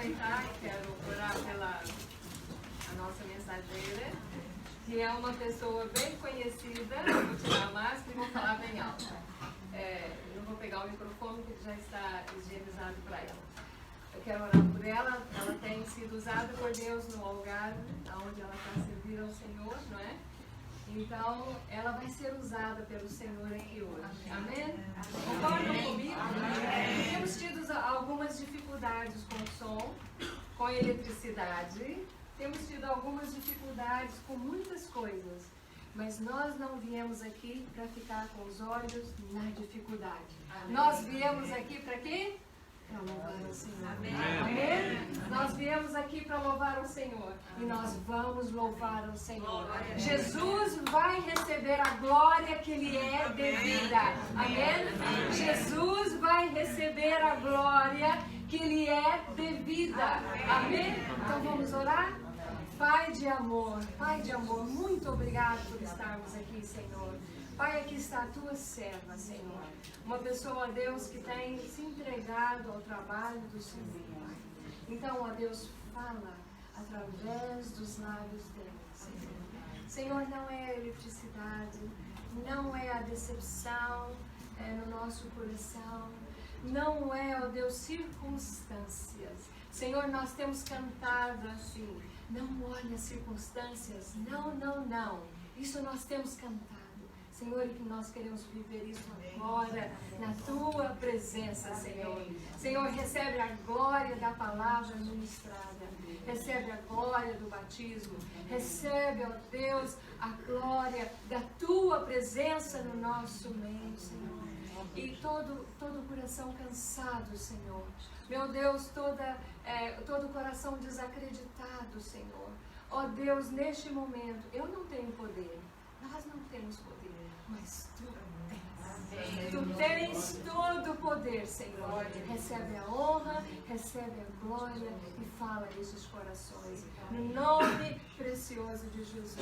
aproveitar e quero orar pela a nossa mensageira, que é uma pessoa bem conhecida. Vou tirar a máscara e vou falar bem alto. Eu não vou pegar o microfone, porque já está higienizado para ela. Eu quero orar por ela. Ela tem sido usada por Deus no Algarve, onde ela está servindo ao Senhor, não é? Então, ela vai ser usada pelo Senhor aqui hoje. Amém? Concordam comigo? Amém. Temos tido algumas dificuldades com o som, com a eletricidade. Temos tido algumas dificuldades com muitas coisas. Mas nós não viemos aqui para ficar com os olhos na dificuldade. Amém. Nós viemos aqui para quê? Para louvar o Senhor. Amém. Amém. Nós viemos aqui para louvar o Senhor. E nós vamos louvar o Senhor. Jesus vai receber a glória que lhe é devida. Amém? Jesus vai receber a glória que lhe é devida. Amém? Então vamos orar? Pai de amor, muito obrigado por estarmos aqui, Senhor. Pai, aqui está a tua serva, Senhor. Uma pessoa, ó Deus, que tem se entregado ao trabalho do Senhor, Pai. Então, ó Deus, fala através dos lábios dele, Senhor. Senhor, não é a eletricidade, não é a decepção no nosso coração, não é, ó Deus, circunstâncias. Senhor, nós temos cantado assim, não olhe as circunstâncias, não. Isso nós temos cantado. Senhor, que nós queremos viver isso agora, na Tua presença, Senhor. Senhor, recebe a glória da palavra ministrada. Recebe a glória do batismo. Recebe, ó Deus, a glória da Tua presença no nosso meio, Senhor. E todo coração cansado, Senhor. Meu Deus, todo coração desacreditado, Senhor. Ó Deus, neste momento, eu não tenho poder. Nós não temos poder. Mas Tu tens. Tu tens todo o poder, Senhor. Recebe a honra, recebe a glória e fala nesses corações. No nome precioso de Jesus.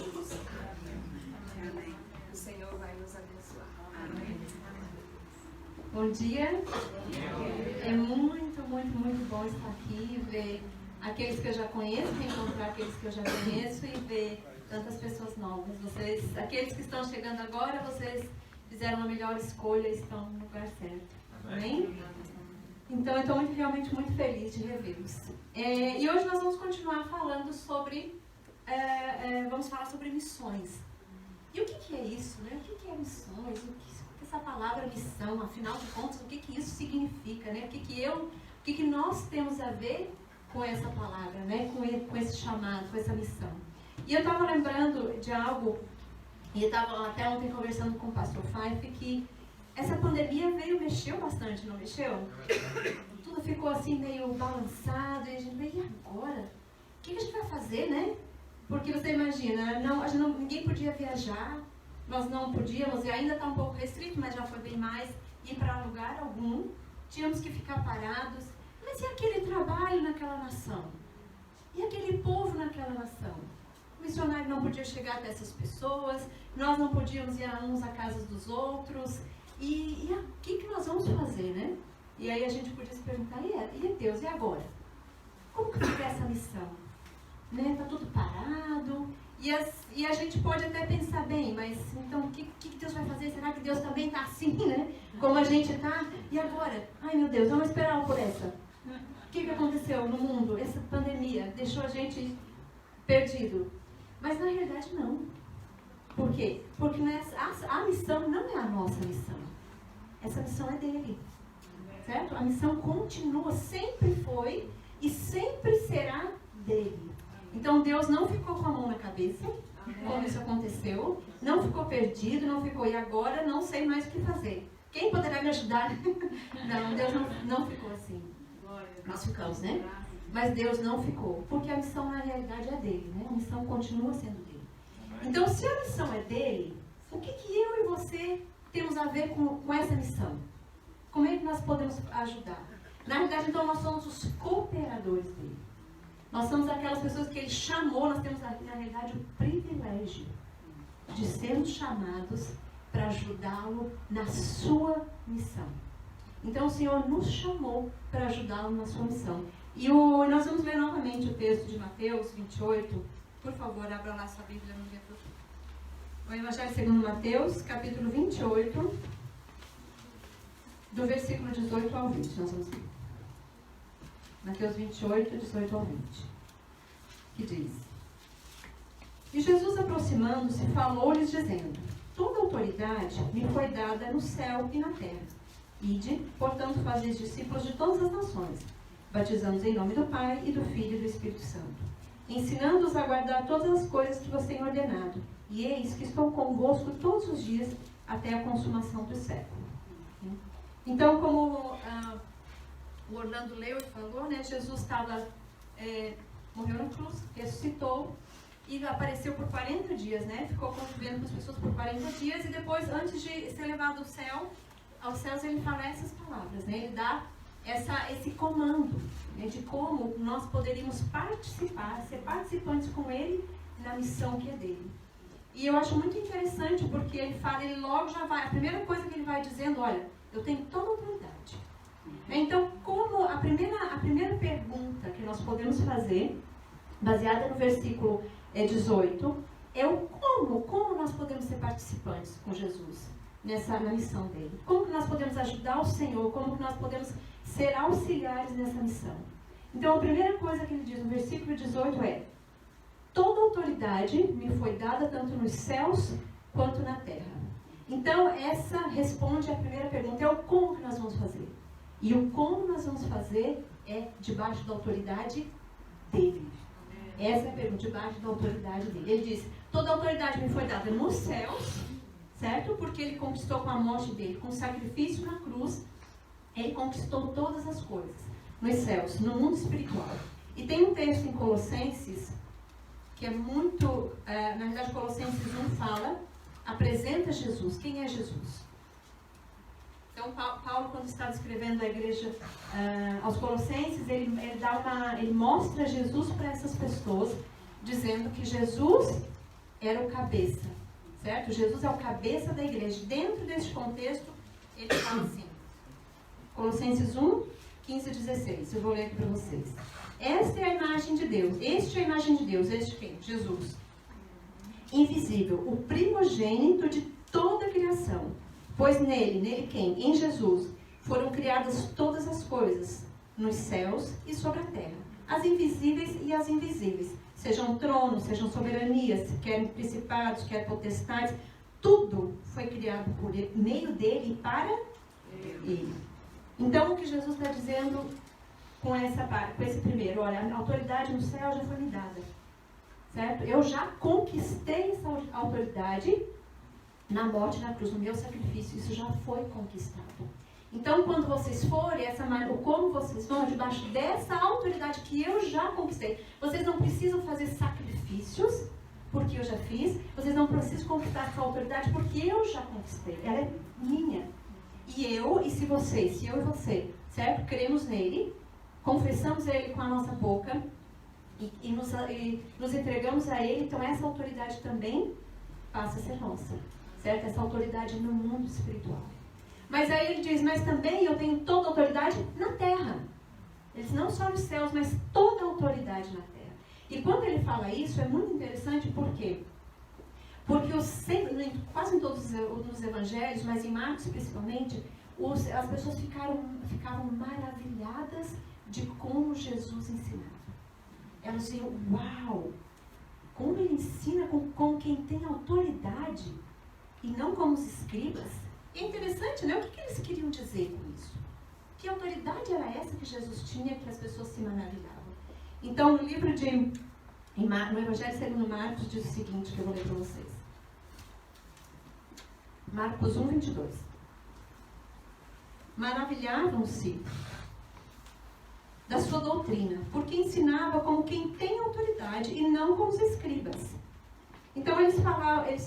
Amém. O Senhor vai nos abençoar. Amém. Bom dia. É muito bom estar aqui e ver aqueles que eu já conheço, encontrar aqueles que eu já conheço e ver tantas pessoas novas. Aqueles que estão chegando agora, vocês fizeram uma melhor escolha e estão no lugar certo. Amém? Então, eu estou realmente muito feliz de revê-los. E hoje nós vamos continuar falando sobre, vamos falar sobre missões. E o que é isso, né? O que é missões? O que essa palavra missão, afinal de contas, o que isso significa, né? O que nós temos a ver com essa palavra, né? Com esse chamado, com essa missão. E eu estava lembrando de algo, e eu estava até ontem conversando com o pastor Fife, que essa pandemia mexeu bastante, não mexeu? Tudo ficou assim meio balançado, e a gente veio, e agora? O que a gente vai fazer, né? Porque você imagina, ninguém podia viajar, nós não podíamos, e ainda está um pouco restrito, mas já foi bem mais, ir para lugar algum, tínhamos que ficar parados. Mas e aquele trabalho naquela nação? E aquele povo naquela nação? O missionário não podia chegar até essas pessoas, nós não podíamos ir uns à casa dos outros, e o que nós vamos fazer, né? E aí a gente podia se perguntar, e Deus, e agora? Como que fica essa missão? Né? Tá tudo parado, e a gente pode até pensar, bem, mas então o que Deus vai fazer? Será que Deus também está assim, né? Como a gente está? E agora? Ai meu Deus, vamos esperar por essa. O que aconteceu no mundo? Essa pandemia deixou a gente perdido. Mas na realidade não. Por quê? Porque a missão não é a nossa missão. Essa missão é dele. Certo? A missão continua, sempre foi e sempre será dele. Então Deus não ficou com a mão na cabeça, como isso aconteceu, não ficou perdido, não ficou, e agora não sei mais o que fazer. Quem poderá me ajudar? Não, Deus não ficou assim. Nós ficamos, né? Mas Deus não ficou, porque a missão na realidade é dele, né? A missão continua sendo dele. Então, se a missão é dele, o que eu e você temos a ver com essa missão? Como é que nós podemos ajudar? Na realidade, então, nós somos os cooperadores dele. Nós somos aquelas pessoas que ele chamou, nós temos, na realidade, o privilégio de sermos chamados para ajudá-lo na sua missão. Então o Senhor nos chamou para ajudá-lo na sua missão. E nós vamos ler novamente o texto de Mateus 28. Por favor, abra lá sua Bíblia no livro. O Evangelho segundo Mateus, capítulo 28, do versículo 18 ao 20. Nós vamos ler. Mateus 28, 18 ao 20. Que diz: E Jesus, aproximando-se, falou-lhes, dizendo: Toda autoridade me foi dada no céu e na terra. Ide, portanto, fazeis discípulos de todas as nações, batizando-os em nome do Pai, e do Filho e do Espírito Santo, ensinando-os a guardar todas as coisas que vos tenho ordenado. E eis que estou convosco todos os dias, até a consumação do século. Então, como o Orlando leu e falou, né, Jesus morreu na cruz, ressuscitou, e apareceu por 40 dias, né? Ficou convivendo com as pessoas por 40 dias, e depois, antes de ser levado ao céu, aos céus, ele fala essas palavras, né? Ele dá esse comando, né, de como nós poderíamos participar, ser participantes com ele na missão que é dele. E eu acho muito interessante, porque ele logo já vai, a primeira coisa que ele vai dizendo, olha, eu tenho toda a autoridade. Então, como a primeira pergunta que nós podemos fazer, baseada no versículo 18, é o como nós podemos ser participantes com Jesus na missão dele. Como que nós podemos ajudar o Senhor, como que nós podemos ser auxiliares nessa missão. Então, a primeira coisa que ele diz no versículo 18 é: toda autoridade me foi dada tanto nos céus quanto na terra. Então, essa responde à primeira pergunta, é o como que nós vamos fazer. E o como nós vamos fazer é debaixo da autoridade dele. Essa é a pergunta, debaixo da autoridade dele. Ele diz: toda autoridade me foi dada nos céus, certo? Porque ele conquistou com a morte dele, com o sacrifício na cruz, ele conquistou todas as coisas, nos céus, no mundo espiritual. E tem um texto em Colossenses, que é muito, na verdade Colossenses 1 apresenta Jesus. Quem é Jesus? Então Paulo, quando estava escrevendo a igreja aos Colossenses, ele mostra Jesus para essas pessoas, dizendo que Jesus era o cabeça, certo? Jesus é o cabeça da igreja. Dentro desse contexto, ele fala assim, Colossenses 1, 15 e 16, eu vou ler aqui para vocês. Esta é a imagem de Deus, este é a imagem de Deus, este quem? Jesus. Invisível, o primogênito de toda a criação. Pois nele quem? Em Jesus, foram criadas todas as coisas, nos céus e sobre a terra, as invisíveis e as invisíveis, sejam tronos, sejam soberanias, quer principados, quer potestades, tudo foi criado por meio dele e para ele. Então, o que Jesus está dizendo com esse primeiro, olha, a autoridade no céu já foi me dada, certo? Eu já conquistei essa autoridade na morte, na cruz, no meu sacrifício, isso já foi conquistado. Então, quando vocês forem, como vocês vão, debaixo dessa autoridade que eu já conquistei, vocês não precisam fazer sacrifícios, porque eu já fiz, vocês não precisam conquistar essa autoridade, porque eu já conquistei, ela é minha. E eu e você, certo? Cremos nele, confessamos ele com a nossa boca e nos entregamos a ele, então essa autoridade também passa a ser nossa, certo? Essa autoridade no mundo espiritual. Mas aí ele diz, mas também eu tenho toda a autoridade na terra. Ele diz, não só nos céus, mas toda a autoridade na terra. E quando ele fala isso, é muito interessante, por quê? Porque quase em todos os evangelhos, mas em Marcos principalmente, as pessoas ficavam maravilhadas de como Jesus ensinava. Elas diziam, uau, como ele ensina com quem tem autoridade, e não como os escribas. E é interessante, né? O que eles queriam dizer com isso? Que autoridade era essa que Jesus tinha, que as pessoas se maravilhavam? Então, no livro no Evangelho segundo Marcos, diz o seguinte, que eu vou ler para vocês. Marcos 1, 22. Maravilhavam-se da sua doutrina, porque ensinava como quem tem autoridade e não como os escribas. Então eles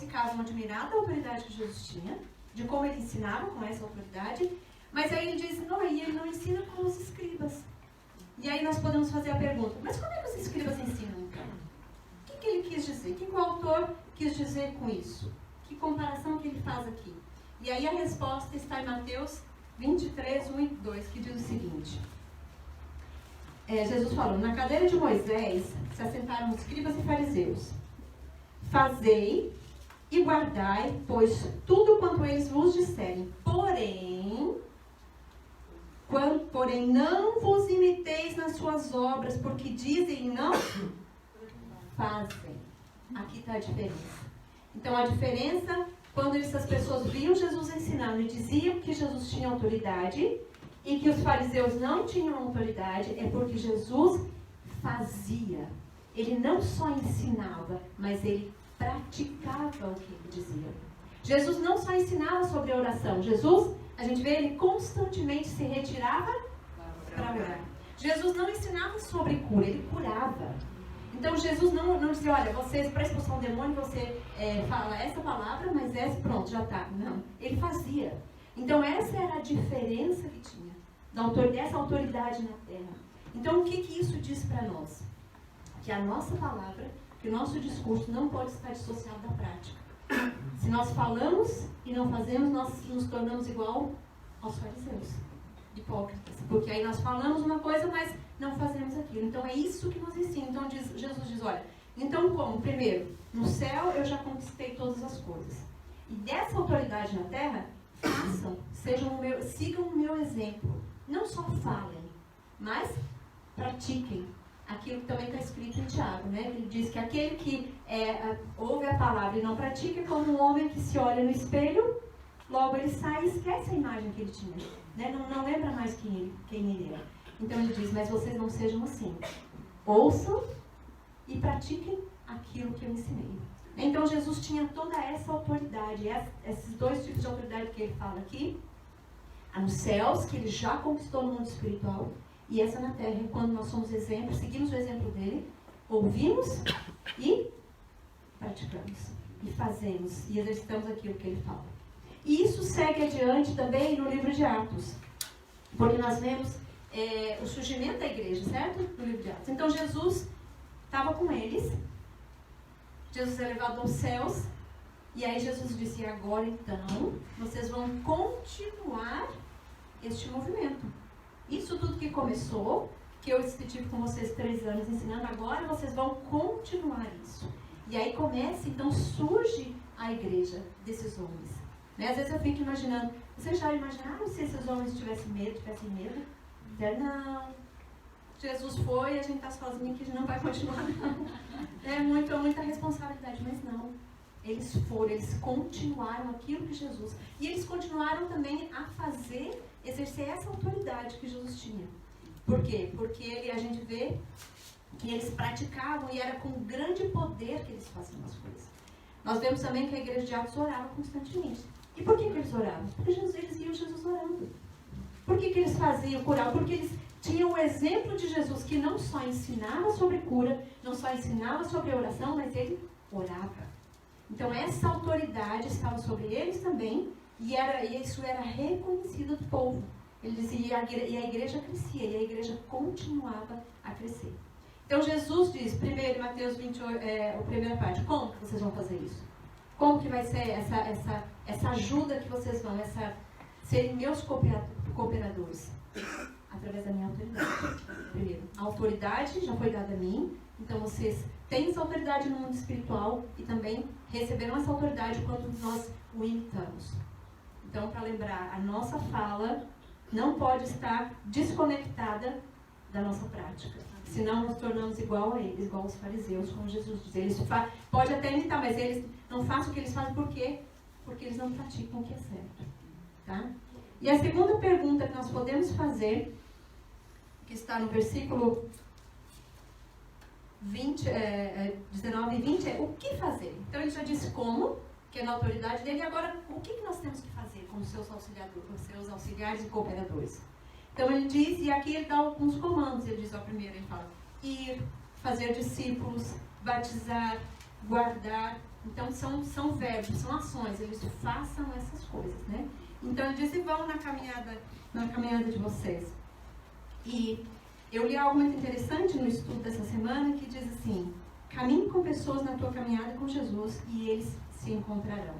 ficavam admirados da autoridade que Jesus tinha, de como ele ensinava com essa autoridade, mas aí ele diz, não, aí ele não ensina como os escribas. E aí nós podemos fazer a pergunta, mas como é que os escribas ensinam então? O que ele quis dizer? O que o autor quis dizer com isso? Que comparação que ele faz aqui? E aí a resposta está em Mateus 23, 1 e 2, que diz o seguinte. Jesus falou: na cadeira de Moisés se assentaram os escribas e fariseus. Fazei e guardai, pois, tudo quanto eles vos disserem. Porém, não vos imiteis nas suas obras, porque dizem e não fazem. Aqui está a diferença. Então, a diferença, quando essas pessoas viam Jesus ensinando e diziam que Jesus tinha autoridade e que os fariseus não tinham autoridade, é porque Jesus fazia. Ele não só ensinava, mas ele praticava o que ele dizia. Jesus não só ensinava sobre a oração. Jesus, a gente vê, ele constantemente se retirava para orar. Jesus não ensinava sobre cura, ele curava. Então Jesus não dizia: olha, vocês, para expulsar um demônio, você fala essa palavra, mas essa, pronto, já está. Não, ele fazia. Então essa era a diferença que tinha, dessa autoridade na terra. Então o que isso diz para nós? Que a nossa palavra, que o nosso discurso não pode estar dissociado da prática. Se nós falamos e não fazemos, nós nos tornamos igual aos fariseus, hipócritas. Porque aí nós falamos uma coisa, mas não fazemos aquilo. Então é isso que nos ensina. Então Jesus diz: olha, então como? Primeiro, no céu eu já conquistei todas as coisas. E dessa autoridade na terra, façam, sigam o meu exemplo. Não só falem, mas pratiquem. Aquilo que também está escrito em Tiago, né? Ele diz que aquele que ouve a palavra e não pratica é como um homem que se olha no espelho, logo ele sai e esquece a imagem que ele tinha, né? Não lembra mais quem ele era. Então ele diz: mas vocês não sejam assim. Ouçam e pratiquem aquilo que eu ensinei. Então Jesus tinha toda essa autoridade, esses dois tipos de autoridade que ele fala aqui, nos céus, que ele já conquistou no mundo espiritual, e essa na terra, quando nós somos exemplos, seguimos o exemplo dele, ouvimos e praticamos, e fazemos, e exercitamos aquilo que ele fala. E isso segue adiante também no livro de Atos, porque nós vemos o surgimento da igreja, certo? No livro de Atos. Então Jesus estava com eles, Jesus é levado aos céus, e aí Jesus disse: e agora então, vocês vão continuar este movimento. Isso tudo que começou, que eu estive com vocês 3 anos ensinando, agora vocês vão continuar isso. E aí começa, então surge a igreja desses homens. Né? Às vezes eu fico imaginando, vocês já imaginaram se esses homens tivessem medo? Não. Jesus foi e a gente está sozinho aqui, a gente não vai continuar, não. É muita responsabilidade, mas não. Eles foram, eles continuaram aquilo que Jesus... E eles continuaram também a exercer essa autoridade que Jesus tinha. Por quê? Porque a gente vê que eles praticavam e era com grande poder que eles faziam as coisas. Nós vemos também que a igreja de Atos orava constantemente. E por que eles oravam? Porque eles viam Jesus orando. Por que eles faziam curar? Porque eles tinham o exemplo de Jesus, que não só ensinava sobre cura, não só ensinava sobre oração, mas ele orava. Então essa autoridade estava sobre eles também, e isso era reconhecido do povo. Ele dizia, e a igreja crescia, e a igreja continuava a crescer. Então Jesus diz, primeiro, Mateus 28, a primeira parte: como que vocês vão fazer isso? Como que vai ser essa ajuda que vocês vão, serem meus cooperadores? Através da minha autoridade. Primeiro, a autoridade já foi dada a mim, então vocês têm essa autoridade no mundo espiritual e também receberam essa autoridade quando nós o imitamos. Então, para lembrar, a nossa fala não pode estar desconectada da nossa prática. Senão nos tornamos igual a eles, igual aos fariseus, como Jesus diz. Eles pode até imitar, mas eles não fazem o que eles fazem. Por quê? Porque eles não praticam o que é certo. Tá? E a segunda pergunta que nós podemos fazer, que está no versículo 19 e 20, é o que fazer? Então ele já disse como, que é na autoridade dele, e agora o que nós temos que fazer com os seus auxiliares e cooperadores? Então ele diz, e aqui ele dá alguns comandos. Ele diz, primeiro ele fala: ir, fazer discípulos, batizar, guardar. Então são verbos, são ações, eles façam essas coisas, né? Então ele diz, e vão na caminhada de vocês. E eu li algo muito interessante no estudo dessa semana, que diz assim: caminhe com pessoas na tua caminhada com Jesus e eles se encontrarão.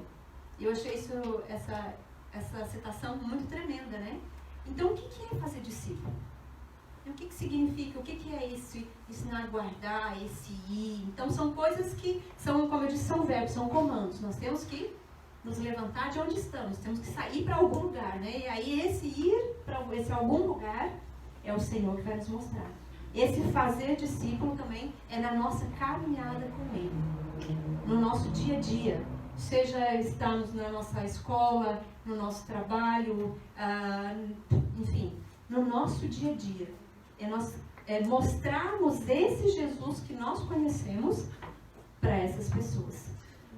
E eu achei essa citação muito tremenda, né? é esse ensinar a guardar, esse ir? Então são coisas que são, como eu disse, são verbos, são comandos. Nós temos que nos levantar de onde estamos, temos que sair para algum lugar, né? E aí esse ir para esse algum lugar é o Senhor que vai nos mostrar. Esse fazer discípulo também é na nossa caminhada com Ele, no nosso dia a dia. Seja estamos na nossa escola, no nosso trabalho, enfim, no nosso dia a dia. É mostrarmos esse Jesus que nós conhecemos para essas pessoas.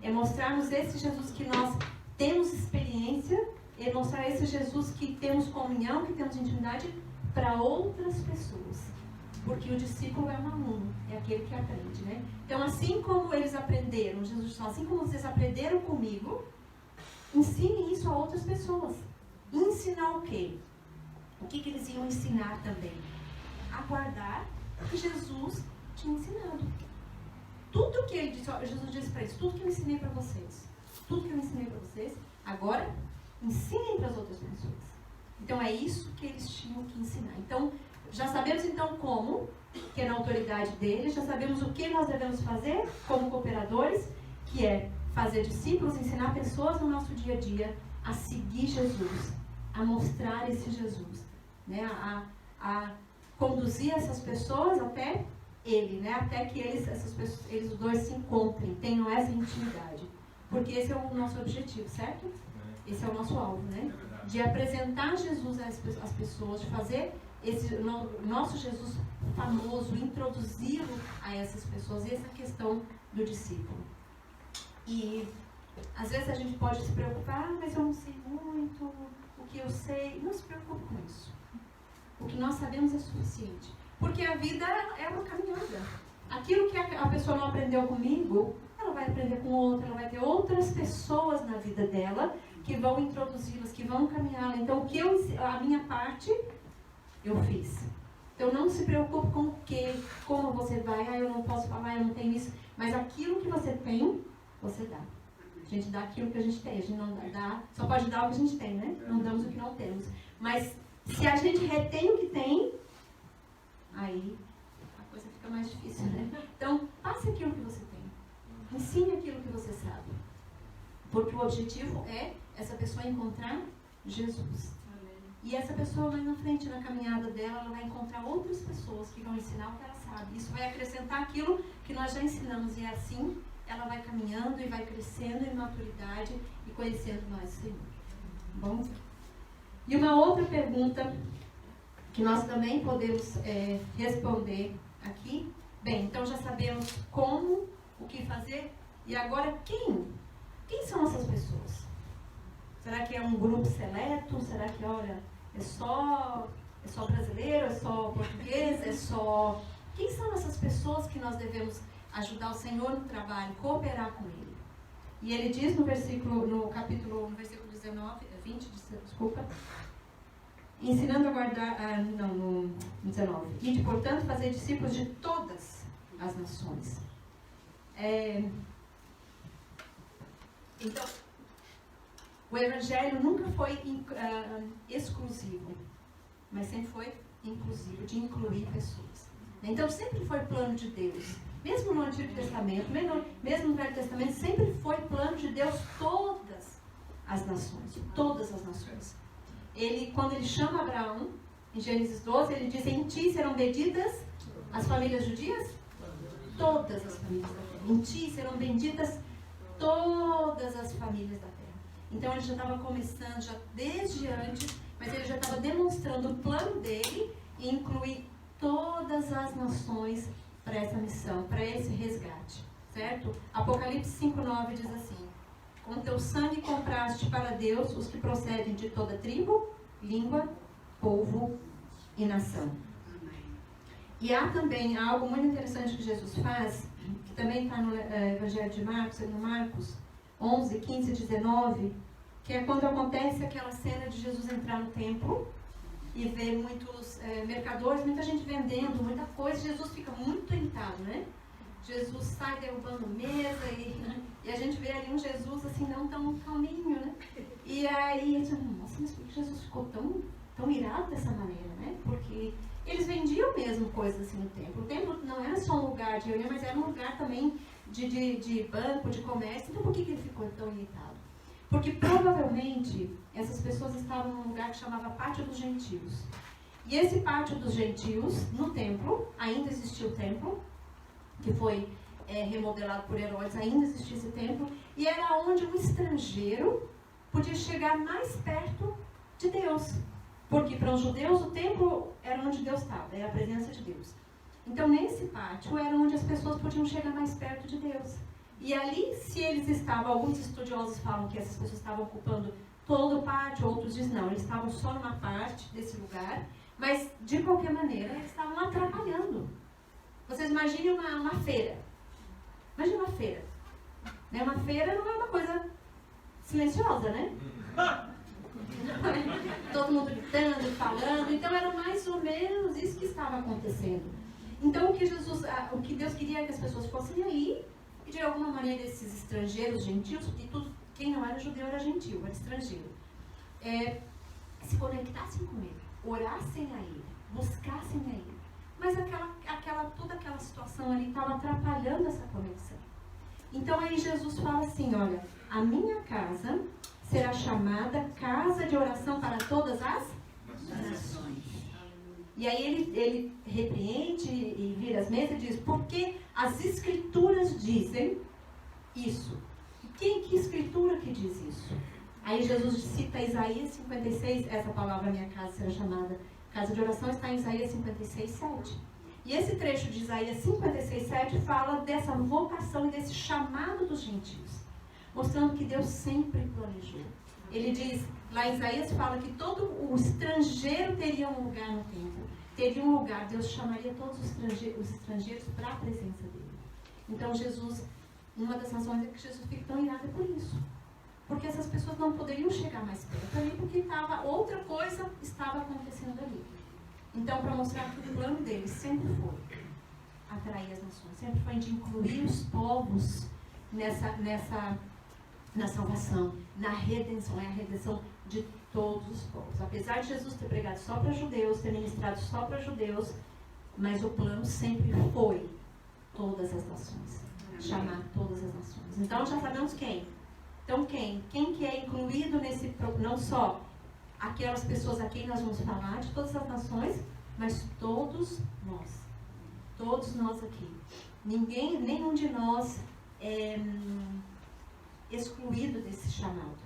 É mostrarmos esse Jesus que nós temos experiência, é mostrar esse Jesus que temos comunhão, que temos intimidade para outras pessoas. Porque o discípulo é um aluno, é aquele que aprende, né? Então, assim como eles aprenderam, Jesus falou, assim como vocês aprenderam comigo, ensine isso a outras pessoas. Ensinar o quê? O que eles iam ensinar também? A guardar o que Jesus tinha ensinado. Tudo que ele disse, Jesus disse para eles, tudo que eu ensinei para vocês, agora ensinem para as outras pessoas. Então, é isso que eles tinham que ensinar. Então, já sabemos então como, que é na autoridade deles, já sabemos o que nós devemos fazer como cooperadores, que é fazer discípulos, ensinar pessoas no nosso dia a dia a seguir Jesus, a mostrar esse Jesus, né? a conduzir essas pessoas até Ele, né? Até que eles os dois se encontrem, tenham essa intimidade. Porque esse é o nosso objetivo, certo? Esse é o nosso alvo, né? De apresentar Jesus às pessoas, de fazer esse nosso Jesus famoso, introduzi-lo a essas pessoas, e essa questão do discípulo. E às vezes a gente pode se preocupar, mas eu não sei muito, o que eu sei, não se preocupe com isso. O que nós sabemos é suficiente, porque a vida é uma caminhada. Aquilo que a pessoa não aprendeu comigo, ela vai aprender com outra, ela vai ter outras pessoas na vida dela que vão introduzi-las, que vão caminhá-la. Então, a minha parte, eu fiz. Então, não se preocupe com o que, como você vai, eu não posso falar, eu não tenho isso. Mas aquilo que você tem, você dá. A gente dá aquilo que a gente tem, a gente não dá, só pode dar o que a gente tem, né? Não damos o que não temos. Mas, se a gente retém o que tem, aí a coisa fica mais difícil, né? Então, passe aquilo que você tem. Ensine aquilo que você sabe. Porque o objetivo é essa pessoa encontrar Jesus. E essa pessoa vai na frente, na caminhada dela, ela vai encontrar outras pessoas que vão ensinar o que ela sabe. Isso vai acrescentar aquilo que nós já ensinamos. E assim, ela vai caminhando e vai crescendo em maturidade e conhecendo nós, Senhor. Bom? E uma outra pergunta que nós também podemos responder aqui. Bem, então já sabemos como, o que fazer. E agora, quem? Quem são essas pessoas? Será que é um grupo seleto? Será que, olha, é só brasileiro? É só português? É só... Quem são essas pessoas que nós devemos ajudar o Senhor no trabalho, cooperar com Ele? E Ele diz no versículo 20, desculpa, ensinando a guardar, no 19, e de, portanto, fazer discípulos de todas as nações. Então, o Evangelho nunca foi exclusivo, mas sempre foi inclusivo, de incluir pessoas. Então, sempre foi plano de Deus. Mesmo no Antigo Testamento, mesmo no Velho Testamento, sempre foi plano de Deus todas as nações. Todas as nações. Quando ele chama Abraão, em Gênesis 12, ele diz, em ti serão benditas as famílias judias? Todas as famílias da terra. Em ti serão benditas todas as famílias da terra. Então ele já estava começando, já desde antes, mas ele já estava demonstrando o plano dele em incluir todas as nações para essa missão, para esse resgate, certo? Apocalipse 5:9 diz assim, com teu sangue compraste para Deus os que procedem de toda tribo, língua, povo e nação. E há também algo muito interessante que Jesus faz, que também está no Evangelho de Marcos, no Marcos 11, 15 e 19, que é quando acontece aquela cena de Jesus entrar no templo e ver muitos mercadores, muita gente vendendo, muita coisa. Jesus fica muito tentado, né? Jesus sai derrubando mesa e a gente vê ali um Jesus assim, não tão calminho, né? E aí, nossa, mas por que Jesus ficou tão tão irado dessa maneira, né? Porque eles vendiam mesmo coisas assim no templo. O templo não era só um lugar de reunião, mas era um lugar também de banco, de comércio. Então por que ele ficou tão irritado? Porque provavelmente essas pessoas estavam num lugar que chamava Pátio dos Gentios. E esse Pátio dos Gentios, no templo, ainda existia o templo, que foi remodelado por Herodes, ainda existia esse templo, e era onde um estrangeiro podia chegar mais perto de Deus. Porque para os judeus o templo era onde Deus estava, era a presença de Deus. Então nesse pátio era onde as pessoas podiam chegar mais perto de Deus. E ali, se eles estavam, alguns estudiosos falam que essas pessoas estavam ocupando todo o pátio, outros dizem não, eles estavam só numa parte desse lugar, mas de qualquer maneira eles estavam atrapalhando. Vocês imaginem uma feira. Imagina uma feira. Né? Uma feira não é uma coisa silenciosa, né? Todo mundo gritando, falando. Então era mais ou menos isso que estava acontecendo. Então o que Deus queria que as pessoas fossem aí e de alguma maneira esses estrangeiros, gentios, porque quem não era judeu era gentio, era estrangeiro, se conectassem com ele, orassem a ele, buscassem a ele. Mas toda aquela situação ali estava atrapalhando essa conexão. Então aí Jesus fala assim, olha, a minha casa será chamada casa de oração para todas as nações. E aí ele repreende e vira as mesas e diz, porque as escrituras dizem isso. E que escritura que diz isso? Aí Jesus cita Isaías 56, essa palavra minha casa será chamada casa de oração, está em Isaías 56, 7. E esse trecho de Isaías 56, 7 fala dessa vocação e desse chamado dos gentios, mostrando que Deus sempre planejou. Ele diz, lá em Isaías fala que todo o estrangeiro teria um lugar no templo, teria um lugar, Deus chamaria todos os estrangeiros para a presença dele. Então Jesus, uma das razões é que Jesus fica tão irado por isso. Porque essas pessoas não poderiam chegar mais perto ali, porque outra coisa estava acontecendo ali. Então, para mostrar que o plano dele sempre foi atrair as nações, sempre foi de incluir os povos na salvação, na redenção, é a redenção de todos os povos. Apesar de Jesus ter pregado só para judeus, ter ministrado só para judeus, mas o plano sempre foi todas as nações, chamar todas as nações. Então, já sabemos quem. Então, quem que é incluído nesse, não só aquelas pessoas a quem nós vamos falar, de todas as nações, mas todos nós aqui. Nenhum de nós é excluído desse chamado.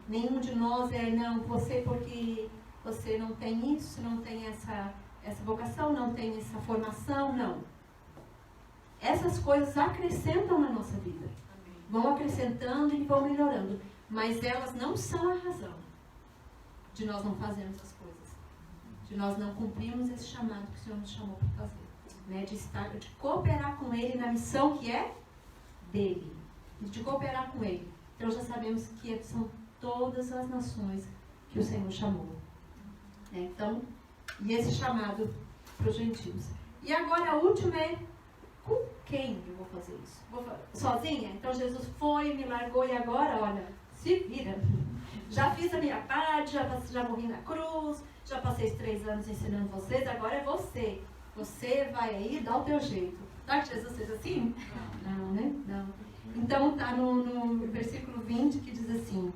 Nenhum de nós não, você porque você não tem isso, não tem essa vocação, não tem essa formação, não. Essas coisas acrescentam na nossa vida. Vão acrescentando e vão melhorando. Mas elas não são a razão de nós não fazermos as coisas. De nós não cumprirmos esse chamado que o Senhor nos chamou para fazer. Né? De cooperar com Ele na missão que é dele. De cooperar com Ele. Então já sabemos que são todas as nações que o Senhor chamou. Né? Então, e esse chamado para os gentios. E agora a última é: com quem eu vou fazer isso? Sozinha? Então Jesus foi, me largou e agora, olha, se vira. Já fiz a minha parte, já morri na cruz, já passei 3 anos ensinando vocês, agora é você. Você vai aí, dá o teu jeito. Tá que Jesus fez assim? Não, né? Não. Então está no versículo 20 que diz assim,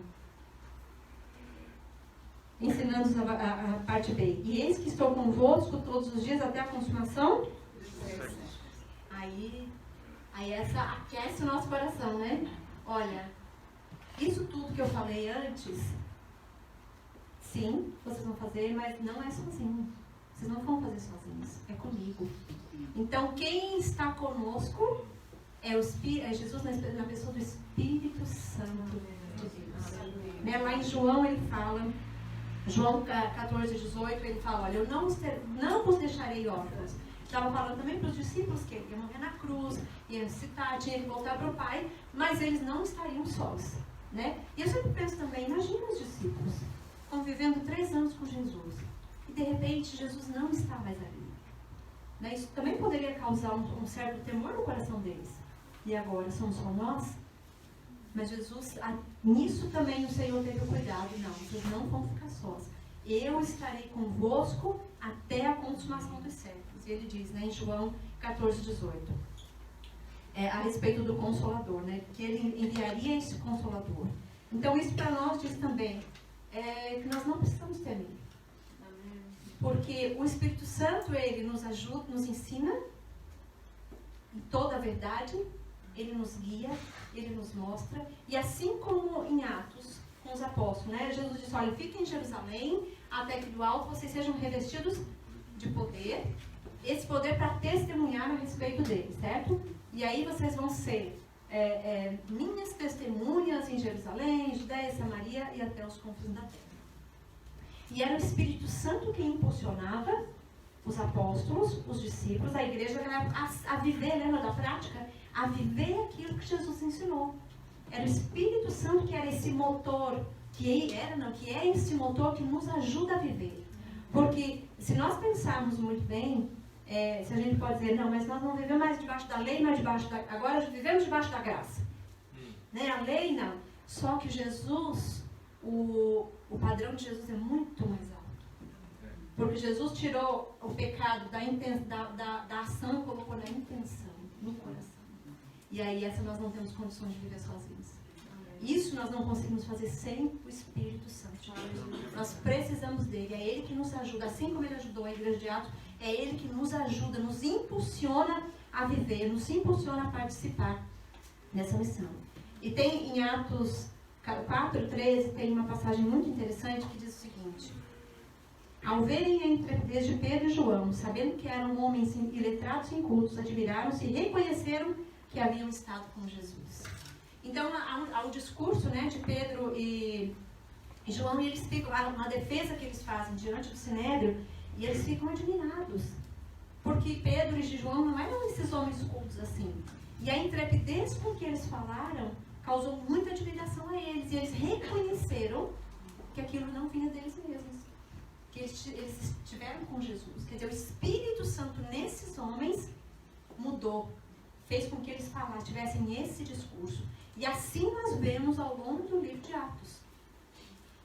ensinando a parte B. E eis que estou convosco todos os dias até a consumação. Aí essa aquece o nosso coração, né? Olha, isso tudo que eu falei antes, sim, vocês vão fazer, mas não é sozinho. Vocês não vão fazer sozinhos, é comigo. Então, quem está conosco é Jesus na pessoa do Espírito Santo de Deus. Né? Lá em João ele fala, João 14, 18, ele fala, olha, eu não vos deixarei órfãos. Estava falando também para os discípulos que ele ia morrer na cruz, ia ressuscitar, tinha que voltar para o Pai, mas eles não estariam sós. Né? E eu sempre penso também, imagina os discípulos convivendo 3 anos com Jesus e de repente Jesus não está mais ali. Né? Isso também poderia causar um certo temor no coração deles. E agora somos só nós? Mas Jesus, nisso também o Senhor teve o cuidado, não, vocês não vão ficar sós. eu estarei convosco até a consumação dos séculos. E ele diz, né, em João 14, 18, a respeito do Consolador, né, que ele enviaria esse Consolador. Então isso para nós diz também que nós não precisamos temer. Porque o Espírito Santo, ele nos ajuda, nos ensina em toda a verdade, ele nos guia, ele nos mostra, e assim como em Atos, com os apóstolos, né? Jesus disse, olha, fiquem em Jerusalém, até que do alto vocês sejam revestidos de poder, esse poder para testemunhar a respeito dele, certo? E aí vocês vão ser minhas testemunhas em Jerusalém, Judeia, Samaria e até os confins da terra. E era o Espírito Santo que impulsionava os apóstolos, os discípulos, a igreja a viver, lembra da prática? A viver aquilo que Jesus ensinou. Era o Espírito Santo que era esse motor, que é esse motor que nos ajuda a viver. Porque se nós pensarmos muito bem, se a gente pode dizer, não, mas nós não vivemos mais debaixo da lei, mas agora vivemos debaixo da graça. Né? A lei não. Só que Jesus, o padrão de Jesus é muito mais alto. Porque Jesus tirou o pecado da ação e colocou na intenção, no coração. E aí essa nós não temos condições de viver sozinhos. Isso nós não conseguimos fazer sem o Espírito Santo. Nós precisamos dele. É ele que nos ajuda. Assim como ele ajudou a igreja de Atos, é ele que nos ajuda, nos impulsiona a viver, nos impulsiona a participar nessa missão. E tem em Atos 4:13, tem uma passagem muito interessante que diz o seguinte: ao verem a intrepidez de Pedro e João, sabendo que eram homens iletrados e incultos, admiraram-se e reconheceram que haviam estado com Jesus. Então, ao discurso, né, de Pedro e João, eles ficam, uma defesa que eles fazem diante do Sinédrio, e eles ficam admirados. Porque Pedro e João não eram esses homens cultos assim. E a intrepidez com que eles falaram causou muita admiração a eles. E eles reconheceram que aquilo não vinha deles mesmos. Que eles estiveram com Jesus. Quer dizer, o Espírito Santo nesses homens mudou. Fez com que eles tivessem esse discurso. E assim nós vemos ao longo do livro de Atos.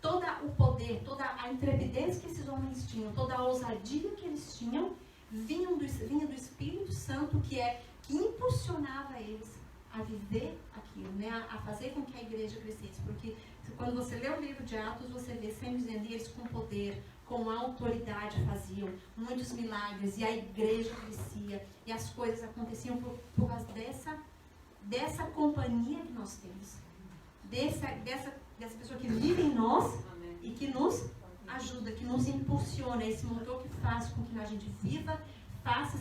Todo o poder, toda a intrepidez que esses homens tinham, toda a ousadia que eles tinham, vinha do Espírito Santo que impulsionava eles a viver aquilo, né? A fazer com que a igreja crescesse. Porque quando você lê o livro de Atos, você vê sempre dizendo, eles com poder, com autoridade faziam muitos milagres, e a igreja crescia, e as coisas aconteciam por causa dessa companhia que nós temos, dessa pessoa que vive em nós. Amém. E que nos ajuda, que nos impulsiona, esse motor que faz com que a gente viva,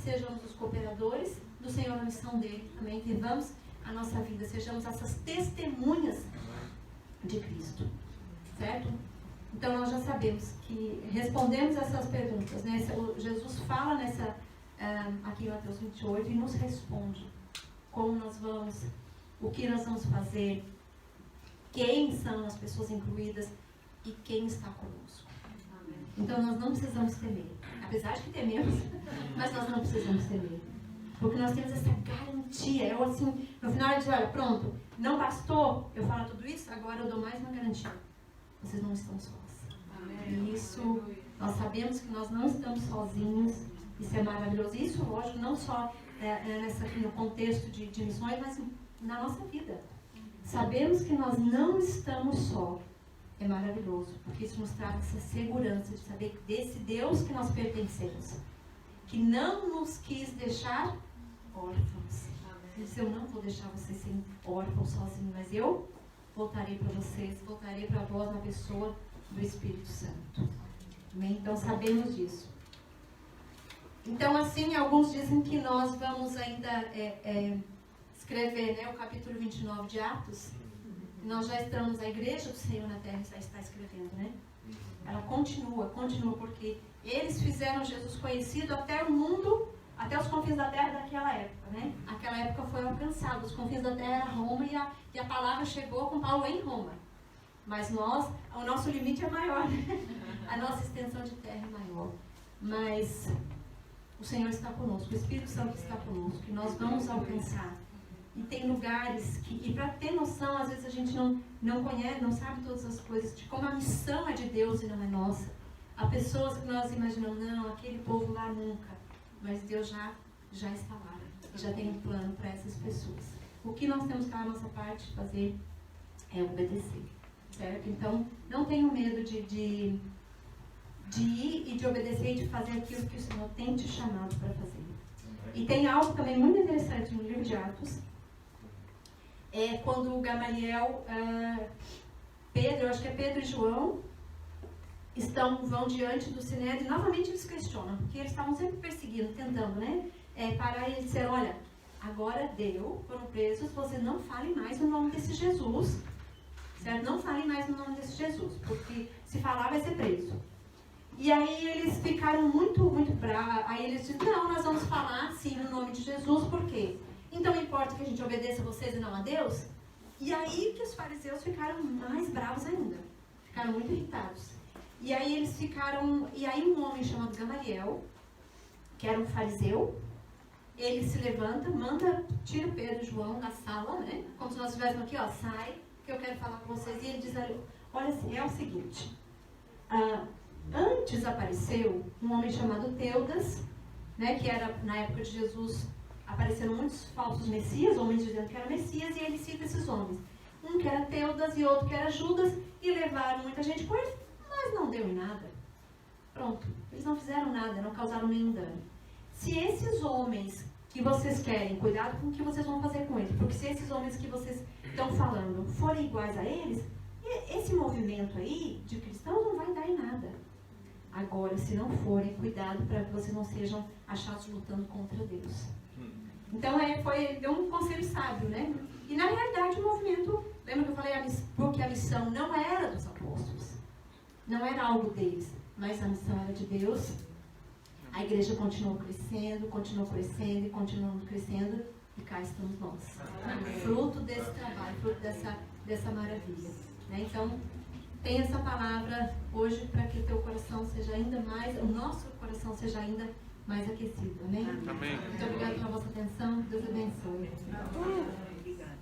sejamos os cooperadores do Senhor na missão dele, também vivamos a nossa vida, sejamos essas testemunhas de Cristo, certo? Então nós já sabemos que respondemos essas perguntas, né? Jesus fala aqui em Mateus 28 e nos responde como nós vamos, o que nós vamos fazer, quem são as pessoas incluídas e quem está conosco. Amém. Então nós não precisamos temer, apesar de que tememos, mas nós não precisamos temer, porque nós temos essa garantia. Eu assim, no final ele diz, olha, pronto, não bastou eu falar tudo isso, agora eu dou mais uma garantia, vocês não estão sós. E isso, nós sabemos que nós não estamos sozinhos, isso é maravilhoso. Isso, lógico, não só no contexto de missões, mas na nossa vida. Sabemos que nós não estamos só. É maravilhoso, porque isso nos traz essa segurança de saber desse Deus que nós pertencemos, que não nos quis deixar órfãos. Ele disse, eu não vou deixar vocês serem órfãos sozinhos, mas eu voltarei para vocês, voltarei para vós na pessoa do Espírito Santo. Amém? Então sabemos disso. Então assim, alguns dizem que nós vamos ainda escrever, né, o capítulo 29 de Atos. Nós já estamos, a igreja do Senhor na terra já está escrevendo, né? Ela continua, porque eles fizeram Jesus conhecido até o mundo, até os confins da terra daquela época, né? Aquela época foi alcançada, os confins da terra era Roma, e a palavra chegou com Paulo em Roma. Mas o nosso limite é maior, né? A nossa extensão de terra é maior. Mas o Senhor está conosco, o Espírito Santo está conosco, e nós vamos alcançar. E tem lugares e para ter noção, às vezes a gente não conhece, não sabe todas as coisas, de como a missão é de Deus e não é nossa. Há pessoas que nós imaginamos, não, aquele povo lá nunca. Mas Deus já está lá. Já tem um plano para essas pessoas. O que nós temos que, a nossa parte, fazer é obedecer. Certo? Então, não tenham medo de ir e de obedecer e de fazer aquilo que o Senhor tem te chamado para fazer. E tem algo também muito interessante no livro de Atos. É quando Gamaliel, Pedro, acho que é Pedro e João, vão diante do Sinédrio e novamente eles questionam, porque eles estavam sempre perseguindo, tentando, né? Parar e eles disseram, olha, agora deu, foram presos, você não fale mais no nome desse Jesus, certo? Não fale mais no nome desse Jesus, porque se falar vai ser preso. E aí eles ficaram muito, muito bravos, aí eles disseram, não, nós vamos falar sim no nome de Jesus, por quê? Então importa que a gente obedeça a vocês e não a Deus? E aí que os fariseus ficaram mais bravos ainda, ficaram muito irritados. E aí eles ficaram, e aí um homem chamado Gamaliel, que era um fariseu, ele se levanta, tira o Pedro e João da sala, né? Como se nós estivéssemos aqui, ó, sai, que eu quero falar com vocês. E ele diz, olha assim, é o seguinte, antes apareceu um homem chamado Teudas, né? Que era, na época de Jesus, apareceram muitos falsos messias, homens dizendo que eram messias, e ele cita esses homens. Um que era Teudas e outro que era Judas, e levaram muita gente com eles, mas não deu em nada. Pronto, eles não fizeram nada, não causaram nenhum dano. Se esses homens que vocês querem, cuidado com o que vocês vão fazer com eles, porque se esses homens que vocês estão falando forem iguais a eles, esse movimento aí de cristãos não vai dar em nada. Agora, se não forem, cuidado para que vocês não sejam achados lutando contra Deus. Então, deu um conselho sábio, né? E na realidade o movimento, lembra que eu falei, porque a missão não era dos apóstolos, não era algo deles, mas a missão era de Deus. A igreja continuou crescendo e continuando crescendo, e cá estamos nós. Fruto desse trabalho, fruto dessa maravilha. Né? Então, tem essa palavra hoje para que o teu coração seja ainda mais, o nosso coração seja ainda mais aquecido. Amém? Amém. Muito obrigada pela vossa atenção. Deus abençoe. Obrigada.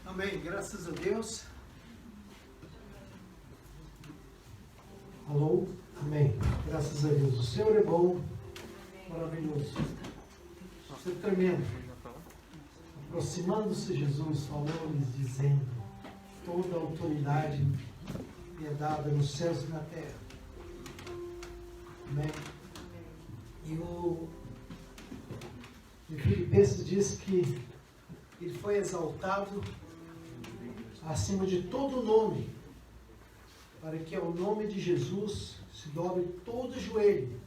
Amém, graças a Deus. Alô? Amém, graças a Deus. O Senhor é bom, maravilhoso. O Senhor é tremendo. Aproximando-se Jesus, falou-lhes, dizendo: toda a autoridade me é dada nos céus e na terra. Amém. E o Filipenses diz que ele foi exaltado acima de todo nome, para que ao nome de Jesus se dobre todo joelho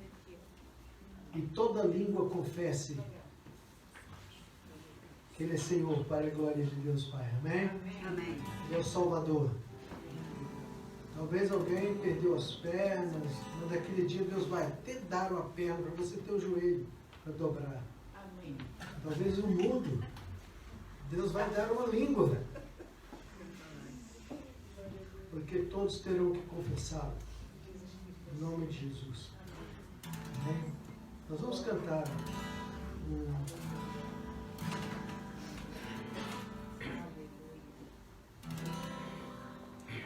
e toda língua confesse que Ele é Senhor, para a glória de Deus Pai. Amém? Amém. Ele é o Salvador. Talvez alguém perdeu as pernas, mas naquele dia Deus vai até dar uma perna para você ter o joelho para dobrar. Amém. Talvez o mudo, Deus vai dar uma língua, porque todos terão que confessá-lo, em nome de Jesus. Amém? Nós vamos cantar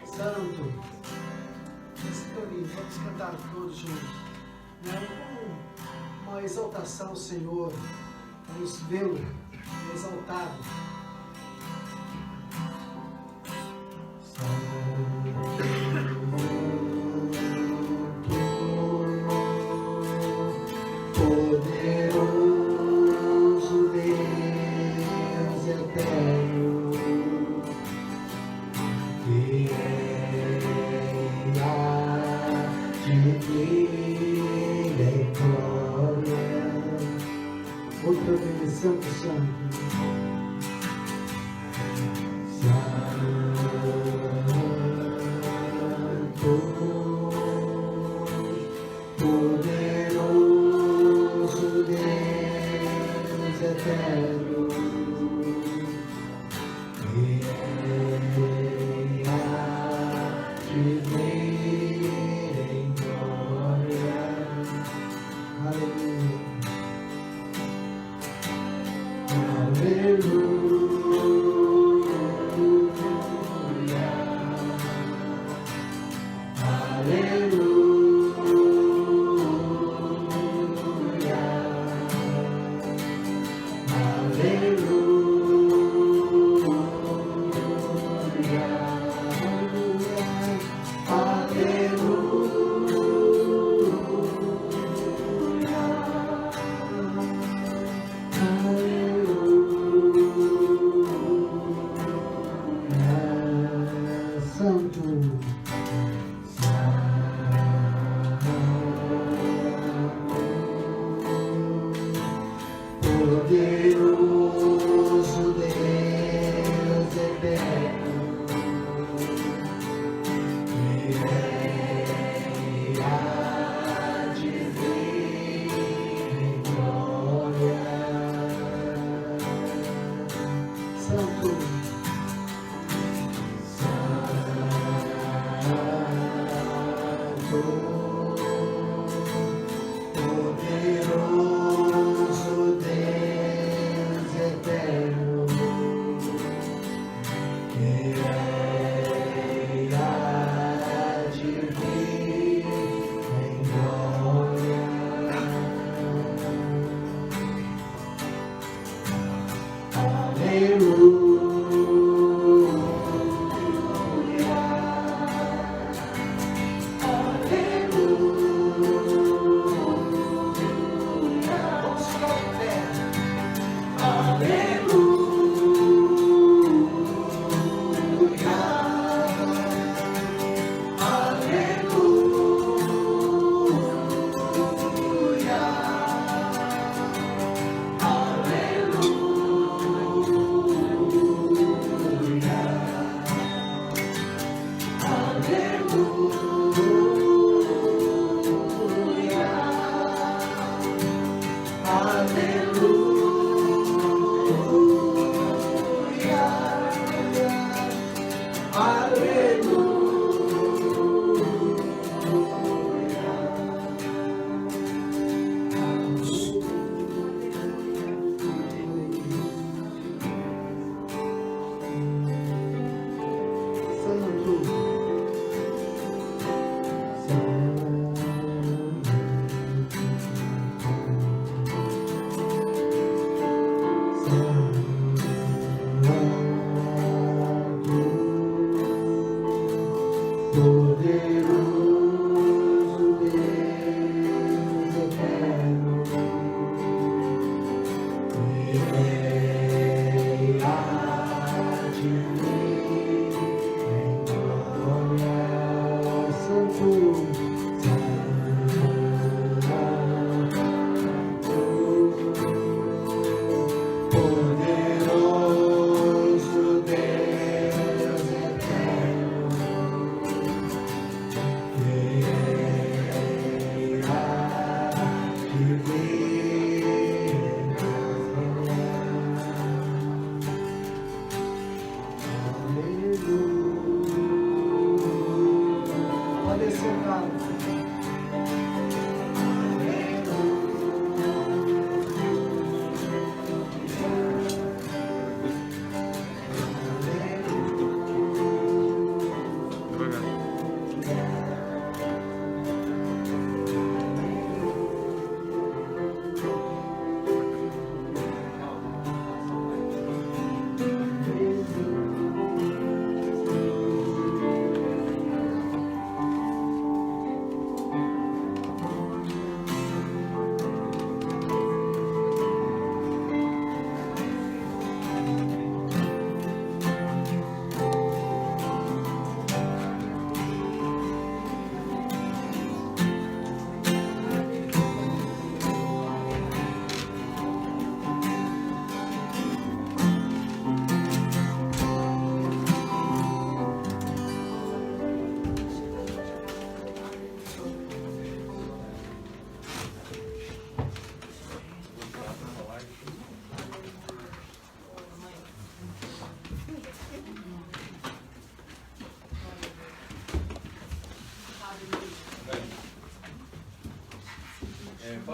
Santo. Esse caminho, vamos cantar todos juntos. Né? Uma exaltação ao Senhor, vamos vê-lo exaltado. Poderoso Deus eterno, que reina de vida e glória. Outra vez, Santo, Santo. Poderoso Deus eterno, que reina de vida em glória. Aleluia. Aleluia. Poderoso Deus eterno, que reina de vida em glória. Santo, poderoso Deus eterno, que reina de vida em glória. Aleluia. Aleluia.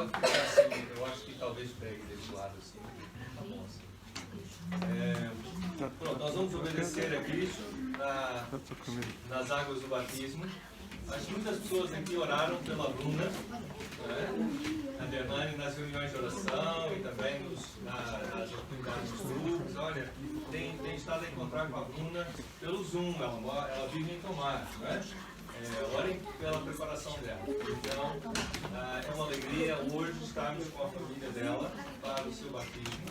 pode ficar assim, eu acho que talvez pegue desse lado assim. Tá bom assim. Pronto, nós vamos obedecer a Cristo nas águas do batismo. Acho que muitas pessoas aqui oraram pela Bruna, né? A Dernane nas reuniões de oração e também nas oportunidades dos grupos. Olha, tem estado a encontrar com a Bruna pelo Zoom, ela vive em Tomar, né? Orem pela preparação dela. Então, é uma alegria hoje estarmos com a família dela para o seu batismo.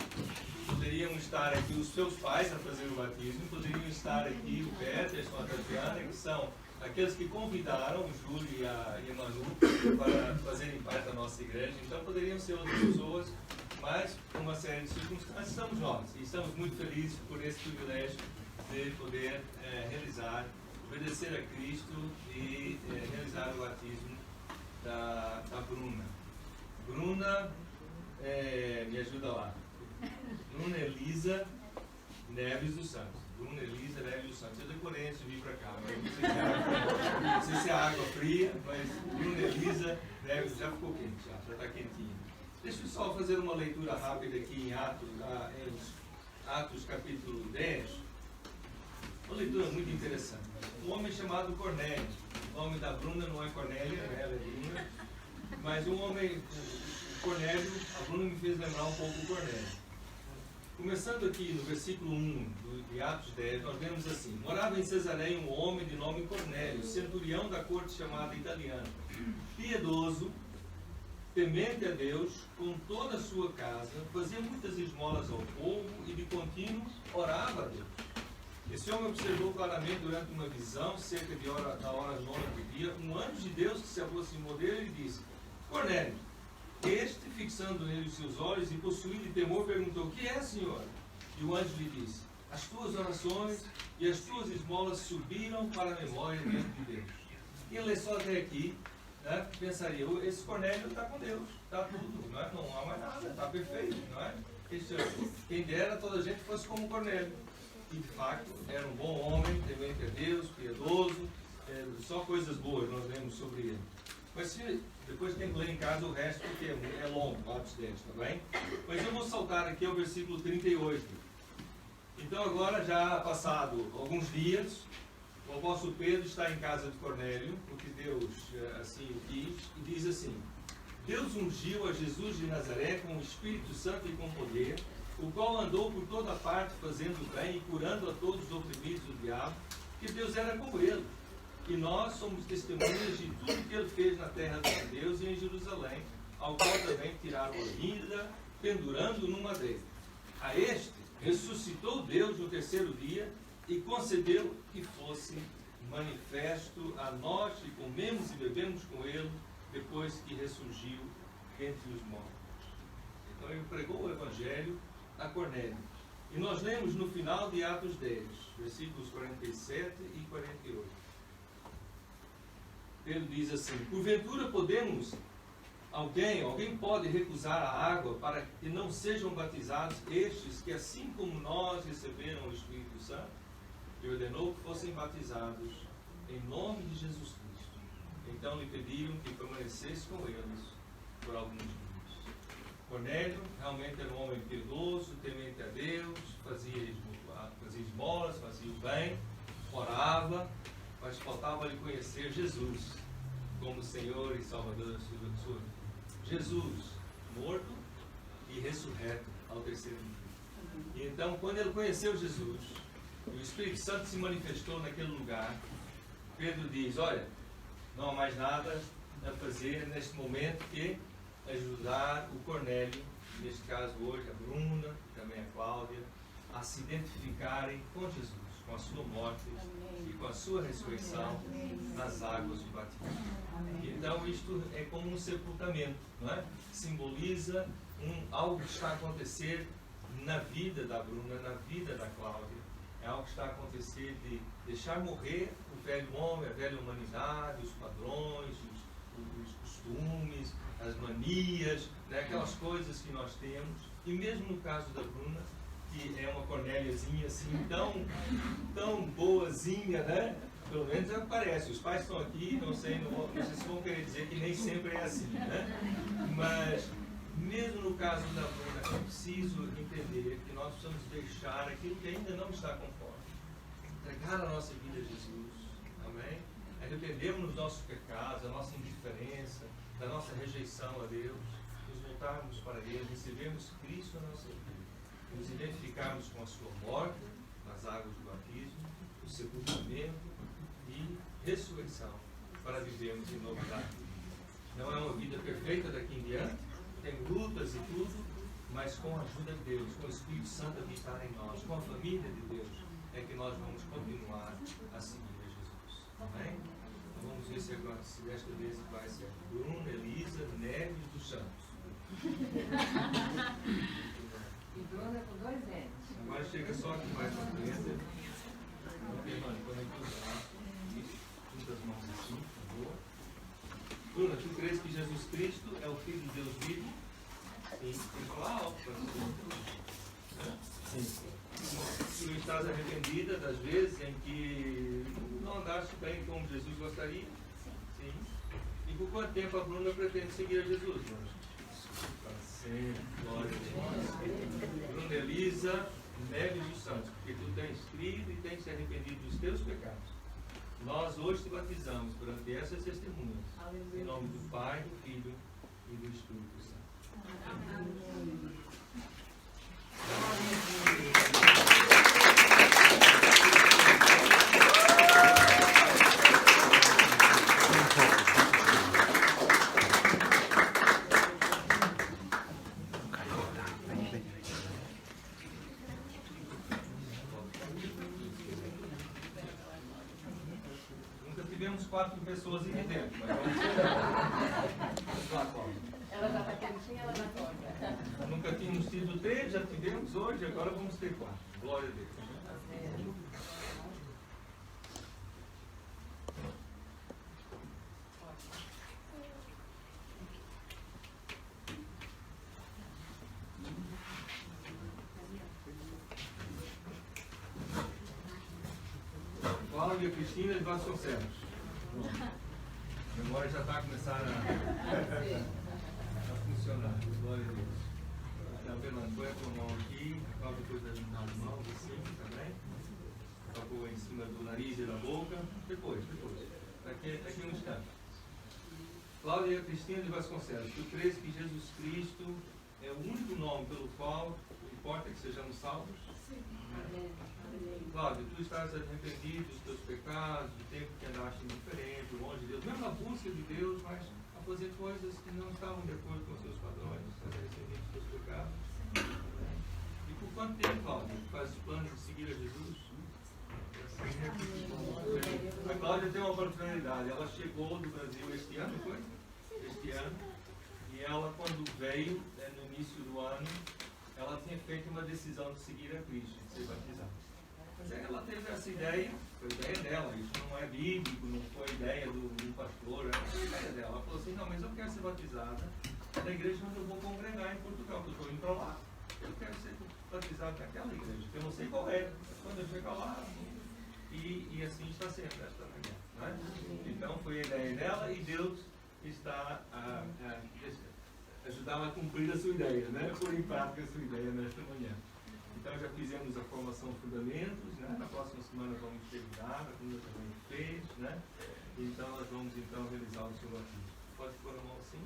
Poderiam estar aqui os seus pais a fazer o batismo, poderiam estar aqui o Peterson, a Tatiana, que são aqueles que convidaram o Júlio e a Manu para fazerem parte da nossa igreja. Então poderiam ser outras pessoas, mas por uma série de circunstâncias estamos nós. E estamos muito felizes por esse privilégio de poder obedecer a Cristo e realizar o batismo da Bruna. Bruna, me ajuda lá. Bruna Elisa Neves dos Santos. Bruna Elisa Neves dos Santos. Eu decorei antes de vir para cá, mas não sei se é água fria, mas Bruna Elisa Neves já ficou quente, já está quentinha. Deixa eu só fazer uma leitura rápida aqui em Atos capítulo 10. Uma leitura muito interessante. Um homem chamado Cornélio. O nome da Bruna não é Cornélia, né? Ela é Bruna. Mas um homem, Cornélio, a Bruna me fez lembrar um pouco o Cornélio. Começando aqui no versículo 1 de Atos 10, nós vemos assim: morava em Cesareia um homem de nome Cornélio, centurião da corte chamada italiana, piedoso, temente a Deus, com toda a sua casa, fazia muitas esmolas ao povo e de contínuo orava a Deus. Esse homem observou claramente durante uma visão, cerca da hora 9 do dia, um anjo de Deus que se aproximou dele e disse: Cornélio. Este, fixando nele os seus olhos e possuído de temor, perguntou: o que é, Senhor? E o anjo lhe disse: as tuas orações e as tuas esmolas subiram para a memória diante de Deus. Quem lê só até aqui, né, pensaria: esse Cornélio está com Deus, está tudo, não é? Não há mais nada, está perfeito, não é? Quem dera toda a gente fosse como Cornélio. E de facto era um bom homem, temente a Deus, piedoso, só coisas boas nós lemos sobre ele. Mas depois tem que ler em casa o resto, porque é longo, Atos 10, tá bem? Mas eu vou saltar aqui ao versículo 38. Então agora, já passado alguns dias, o apóstolo Pedro está em casa de Cornélio, porque Deus assim o quis, e diz assim: Deus ungiu a Jesus de Nazaré com o Espírito Santo e com poder, o qual andou por toda parte fazendo bem e curando a todos os oprimidos do diabo, que Deus era com ele. E nós somos testemunhas de tudo que ele fez na terra dos judeus e em Jerusalém, ao qual também tiraram a vida, pendurando no madeiro. A este ressuscitou Deus no terceiro dia e concedeu que fosse manifesto a nós que comemos e bebemos com ele, depois que ressurgiu entre os mortos. Então ele pregou o Evangelho a Cornélio. E nós lemos no final de Atos 10, versículos 47 e 48. Pedro diz assim: porventura podemos, alguém pode recusar a água para que não sejam batizados estes que, assim como nós, receberam o Espírito Santo? E ordenou que fossem batizados em nome de Jesus Cristo. Então lhe pediram que permanecesse com eles por alguns dias. Cornélio realmente era um homem piedoso, temente a Deus, fazia esmolas, fazia o bem, orava, mas faltava-lhe conhecer Jesus como Senhor e Salvador da sua vida. Jesus, morto e ressurreto ao terceiro dia. E então, quando ele conheceu Jesus, e o Espírito Santo se manifestou naquele lugar, Pedro diz: olha, não há mais nada a fazer neste momento que ajudar o Cornélio, neste caso hoje a Bruna, também a Cláudia, a se identificarem com Jesus, com a sua morte e com a sua ressurreição nas águas do batismo. Então isto é como um sepultamento, não é? Simboliza algo que está a acontecer na vida da Bruna, na vida da Cláudia. É algo que está a acontecer de deixar morrer o velho homem, a velha humanidade, os padrões, os costumes, as manias, né? Aquelas coisas que nós temos. E mesmo no caso da Bruna, que é uma Cornéliazinha assim, tão boazinha, né? Pelo menos parece. Os pais estão aqui, não sei se vão querer dizer que nem sempre é assim, né? Mas, mesmo no caso da Bruna, é preciso entender que nós precisamos deixar aquilo que ainda não está conforme. Entregar a nossa vida a Jesus. Amém? Arrependermos dos nossos pecados, da nossa indiferença, da nossa rejeição a Deus, nos voltarmos para Ele, recebermos Cristo na nossa vida, nos identificarmos com a sua morte, nas águas do batismo, o sepultamento e ressurreição, para vivermos em novidade. Não é uma vida perfeita daqui em diante, tem lutas e tudo, mas com a ajuda de Deus, com o Espírito Santo habitar em nós, com a família de Deus, é que nós vamos continuar a seguir a Jesus. Amém? Então vamos ver se agora, se desta vez vai ser Bruna, Elisa, Neves dos Santos. E Bruna com 2 N's. Agora chega só aqui mais para frente. Conecta os braços. Junta as mãos assim, por favor. Bruna, tu crês que Jesus Cristo é o Filho de Deus vivo? Sim. Tem que falar alto para você. Sim. Tu estás arrependida das vezes em que não andaste bem como Jesus gostaria? Sim. E por quanto tempo a Bruna pretende seguir a Jesus, Bruna? Para sempre. Glória a Deus. Bruna Elisa Neves dos Santos, porque tu tens crido e tens se arrependido dos teus pecados. Nós hoje te batizamos perante essas testemunhas. Em nome do Pai, do Filho e do Espírito Santo. Amém. Tivemos 4 pessoas aqui dentro, mas vamos lá, Cláudia. Ela já está quentinha, ela já toca. Nunca tínhamos tido 3, já tivemos hoje, agora vamos ter 4. Glória a Deus. Cláudia Cristina de Vasconcelos. A memória já está a começar a funcionar. Glória a Deus. Então, Fernando, põe a tua mão aqui, a Cláudia depois das mãos, assim, também. Tocou em cima do nariz e da boca. Depois. Daqui um instante. Cláudia Cristina de Vasconcelos, tu crês que Jesus Cristo é o único nome pelo qual importa que sejamos salvos? Sim. Cláudio, tu estás arrependido dos teus pecados, do tempo que andaste indiferente, longe de Deus, mesmo na busca de Deus, mas a fazer coisas que não estavam de acordo com os seus padrões, estás arrependido dos teus pecados. E por quanto tempo, Cláudio, tu fazes planos de seguir a Jesus? A Cláudia tem uma oportunidade, ela chegou do Brasil este ano, foi? Este ano, e ela, quando veio, no início do ano, ela tinha feito uma decisão de seguir a Cristo, de ser batizada. Mas aí ela teve essa ideia, foi ideia dela, isso não é bíblico, não foi ideia do pastor, foi ideia dela. Ela falou assim, não, mas eu quero ser batizada na igreja onde eu vou congregar em Portugal, porque eu estou indo para lá. Eu quero ser batizado naquela igreja, que eu não sei qual é. Quando eu chegar lá, e assim está sendo esta manhã. Não é? Então foi a ideia dela e Deus está a ajudá-la a cumprir a sua ideia, né? Pôr em prática a sua ideia nesta manhã. Então já fizemos a formação de fundamentos, né? Na próxima semana vamos terminar, a Bruna também fez, né? Então nós vamos realizar o seu batismo. Pode pôr a mão assim?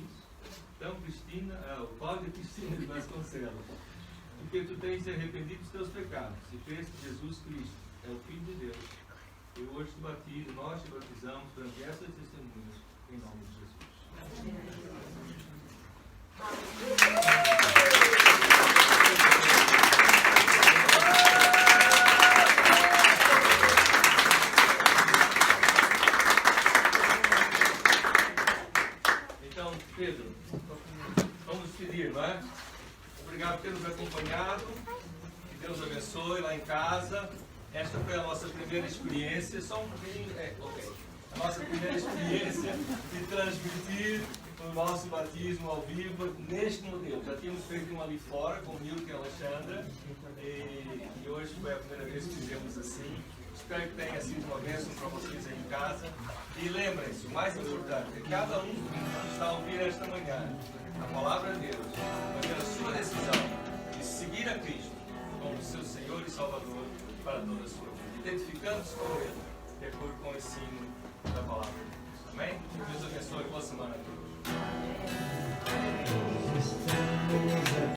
Isso. Então, Cláudia Cristina de Vasconcelos, porque tu tens se arrependido dos teus pecados, e crês que Jesus Cristo é o Filho de Deus, eu hoje te batizo, nós te batizamos perante essas testemunhas, em nome de Jesus. Então, Pedro, vamos despedir, não é? Obrigado por ter nos acompanhado. Que Deus abençoe lá em casa. Esta foi a nossa primeira experiência, só um pouquinho, a nossa primeira experiência de transmitir o nosso batismo ao vivo neste modelo. Já tínhamos feito um ali fora com o Milton e a Alexandra, e hoje foi a primeira vez que fizemos assim. Espero que tenha sido uma bênção para vocês aí em casa. E lembrem-se, o mais importante é que cada um que está a ouvir esta manhã a palavra de Deus, fazer a sua decisão de seguir a Cristo como seu Senhor e Salvador para toda a sua vida, identificando-se com Ele, de acordo com o ensino da palavra de Deus.